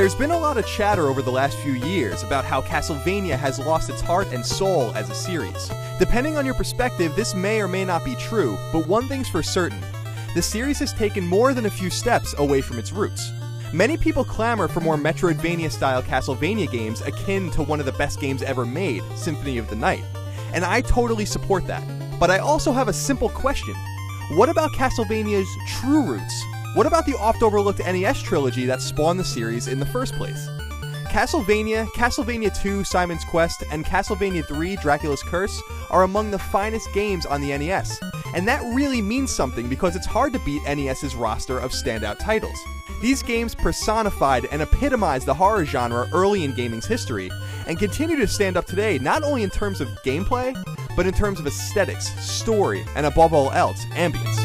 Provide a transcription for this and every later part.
There's been a lot of chatter over the last few years about how Castlevania has lost its heart and soul as a series. Depending on your perspective, this may or may not be true, but one thing's for certain. The series has taken more than a few steps away from its roots. Many people clamor for more Metroidvania-style Castlevania games akin to one of the best games ever made, Symphony of the Night. And I totally support that. But I also have a simple question. What about Castlevania's true roots? What about the oft-overlooked NES trilogy that spawned the series in the first place? Castlevania, Castlevania 2, Simon's Quest, and Castlevania 3, Dracula's Curse are among the finest games on the NES, and that really means something because it's hard to beat NES's roster of standout titles. These games personified and epitomized the horror genre early in gaming's history, and continue to stand up today not only in terms of gameplay, but in terms of aesthetics, story, and above all else, ambience.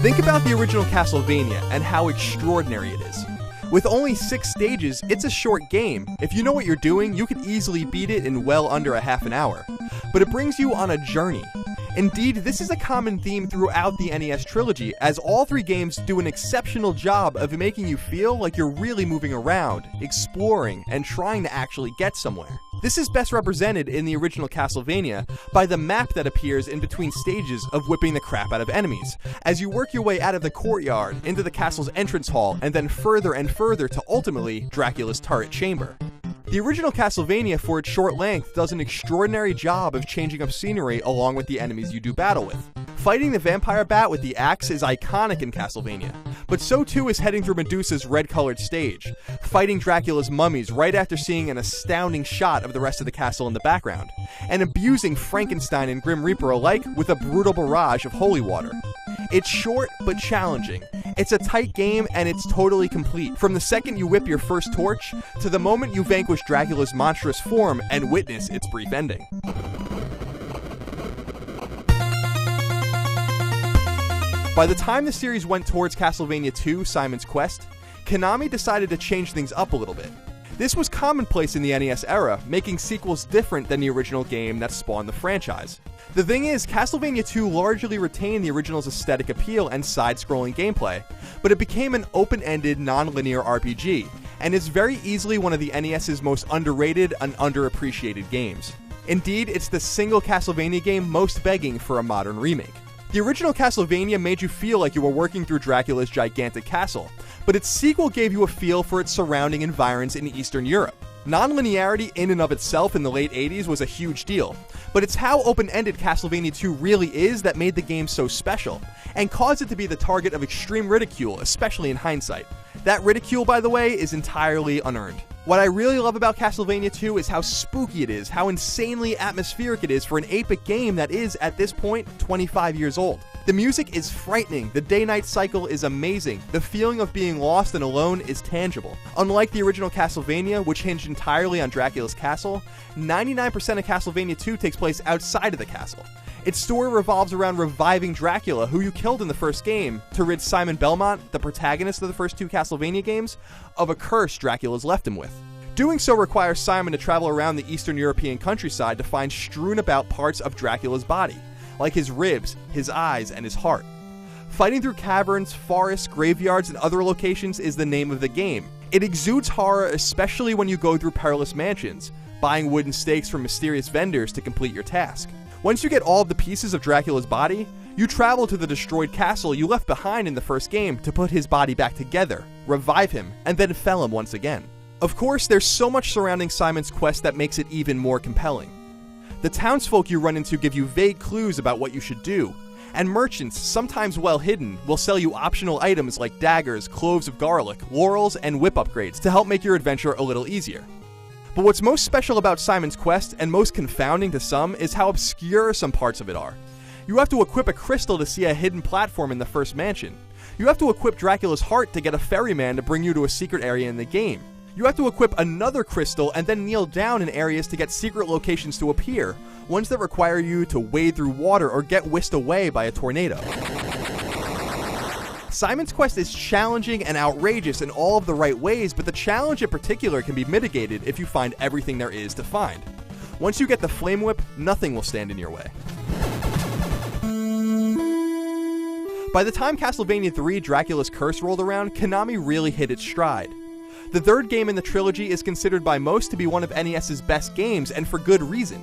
Think about the original Castlevania and how extraordinary it is. With only 6 stages, it's a short game. If you know what you're doing, you could easily beat it in well under a half an hour. But it brings you on a journey. Indeed, this is a common theme throughout the NES trilogy, as all 3 games do an exceptional job of making you feel like you're really moving around, exploring, and trying to actually get somewhere. This is best represented in the original Castlevania by the map that appears in between stages of whipping the crap out of enemies, as you work your way out of the courtyard, into the castle's entrance hall, and then further and further to ultimately Dracula's turret chamber. The original Castlevania, for its short length, does an extraordinary job of changing up scenery along with the enemies you do battle with. Fighting the vampire bat with the axe is iconic in Castlevania, but so too is heading through Medusa's red-colored stage, fighting Dracula's mummies right after seeing an astounding shot of the rest of the castle in the background, and abusing Frankenstein and Grim Reaper alike with a brutal barrage of holy water. It's short, but challenging. It's a tight game, and it's totally complete. From the second you whip your first torch, to the moment you vanquish Dracula's monstrous form and witness its brief ending. By the time the series went towards Castlevania 2, Simon's Quest, Konami decided to change things up a little bit. This was commonplace in the NES era, making sequels different than the original game that spawned the franchise. The thing is, Castlevania 2 largely retained the original's aesthetic appeal and side-scrolling gameplay, but it became an open-ended, non-linear RPG, and is very easily one of the NES's most underrated and underappreciated games. Indeed, it's the single Castlevania game most begging for a modern remake. The original Castlevania made you feel like you were working through Dracula's gigantic castle, but its sequel gave you a feel for its surrounding environs in Eastern Europe. Non-linearity in and of itself in the late 80s was a huge deal, but it's how open-ended Castlevania 2 really is that made the game so special, and caused it to be the target of extreme ridicule, especially in hindsight. That ridicule, by the way, is entirely unearned. What I really love about Castlevania 2 is how spooky it is, how insanely atmospheric it is for an 8-bit game that is, at this point, 25 years old. The music is frightening, the day-night cycle is amazing, the feeling of being lost and alone is tangible. Unlike the original Castlevania, which hinged entirely on Dracula's castle, 99% of Castlevania 2 takes place outside of the castle. Its story revolves around reviving Dracula, who you killed in the first game, to rid Simon Belmont, the protagonist of the first 2 Castlevania games, of a curse Dracula's left him with. Doing so requires Simon to travel around the Eastern European countryside to find strewn about parts of Dracula's body, like his ribs, his eyes, and his heart. Fighting through caverns, forests, graveyards, and other locations is the name of the game. It exudes horror, especially when you go through perilous mansions, buying wooden stakes from mysterious vendors to complete your task. Once you get all of the pieces of Dracula's body, you travel to the destroyed castle you left behind in the first game to put his body back together, revive him, and then fell him once again. Of course, there's so much surrounding Simon's Quest that makes it even more compelling. The townsfolk you run into give you vague clues about what you should do, and merchants, sometimes well hidden, will sell you optional items like daggers, cloves of garlic, laurels, and whip upgrades to help make your adventure a little easier. But what's most special about Simon's Quest, and most confounding to some, is how obscure some parts of it are. You have to equip a crystal to see a hidden platform in the first mansion. You have to equip Dracula's heart to get a ferryman to bring you to a secret area in the game. You have to equip another crystal and then kneel down in areas to get secret locations to appear, ones that require you to wade through water or get whisked away by a tornado. Simon's Quest is challenging and outrageous in all of the right ways, but the challenge in particular can be mitigated if you find everything there is to find. Once you get the Flame Whip, nothing will stand in your way. By the time Castlevania 3 Dracula's Curse rolled around, Konami really hit its stride. The third game in the trilogy is considered by most to be one of NES's best games, and for good reason.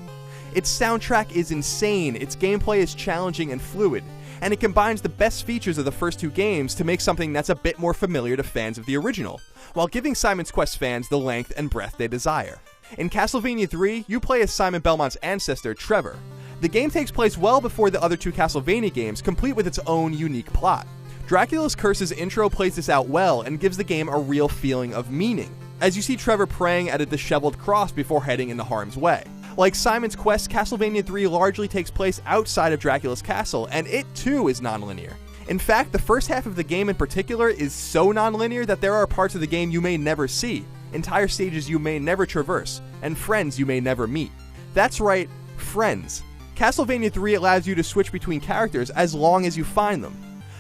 Its soundtrack is insane, its gameplay is challenging and fluid, and it combines the best features of the first two games to make something that's a bit more familiar to fans of the original, while giving Simon's Quest fans the length and breadth they desire. In Castlevania 3, you play as Simon Belmont's ancestor, Trevor. The game takes place well before the other two Castlevania games, complete with its own unique plot. Dracula's Curse's intro plays this out well and gives the game a real feeling of meaning, as you see Trevor praying at a disheveled cross before heading into harm's way. Like Simon's Quest, Castlevania 3 largely takes place outside of Dracula's castle, and it too is non-linear. In fact, the first half of the game in particular is so non-linear that there are parts of the game you may never see, entire stages you may never traverse, and friends you may never meet. That's right, friends. Castlevania 3 allows you to switch between characters as long as you find them.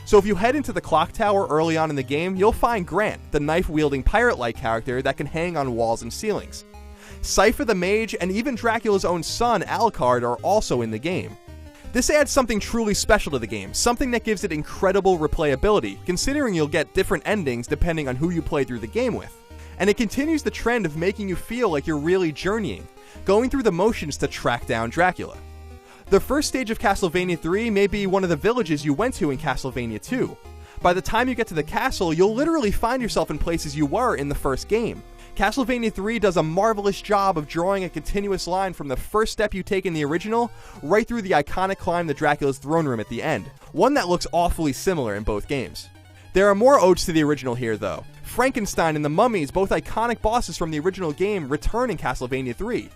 So if you head into the clock tower early on in the game, you'll find Grant, the knife-wielding pirate-like character that can hang on walls and ceilings. Cypher the Mage and even Dracula's own son, Alucard, are also in the game. This adds something truly special to the game, something that gives it incredible replayability, considering you'll get different endings depending on who you play through the game with. And it continues the trend of making you feel like you're really journeying, going through the motions to track down Dracula. The first stage of Castlevania 3 may be one of the villages you went to in Castlevania 2. By the time you get to the castle, you'll literally find yourself in places you were in the first game. Castlevania 3 does a marvelous job of drawing a continuous line from the first step you take in the original, right through the iconic climb to Dracula's throne room at the end, one that looks awfully similar in both games. There are more odes to the original here though. Frankenstein and the Mummies, both iconic bosses from the original game, return in Castlevania 3.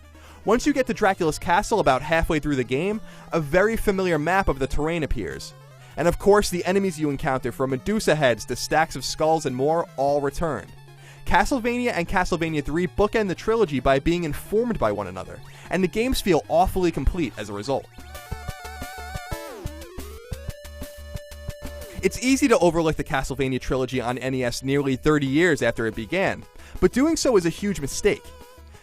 Once you get to Dracula's castle about halfway through the game, a very familiar map of the terrain appears. And of course, the enemies you encounter, from Medusa heads to stacks of skulls and more, all return. Castlevania and Castlevania 3 bookend the trilogy by being informed by one another, and the games feel awfully complete as a result. It's easy to overlook the Castlevania trilogy on NES nearly 30 years after it began, but doing so is a huge mistake.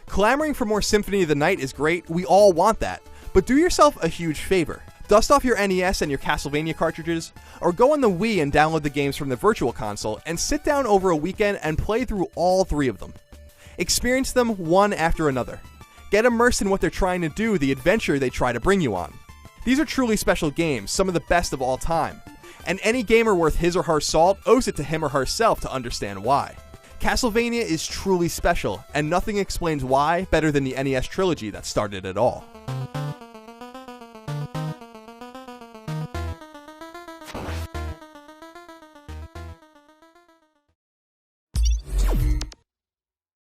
Clamoring for more Symphony of the Night is great, we all want that, but do yourself a huge favor. Dust off your NES and your Castlevania cartridges, or go on the Wii and download the games from the Virtual Console, and sit down over a weekend and play through all three of them. Experience them one after another. Get immersed in what they're trying to do, the adventure they try to bring you on. These are truly special games, some of the best of all time, and any gamer worth his or her salt owes it to him or herself to understand why. Castlevania is truly special, and nothing explains why better than the NES trilogy that started it all.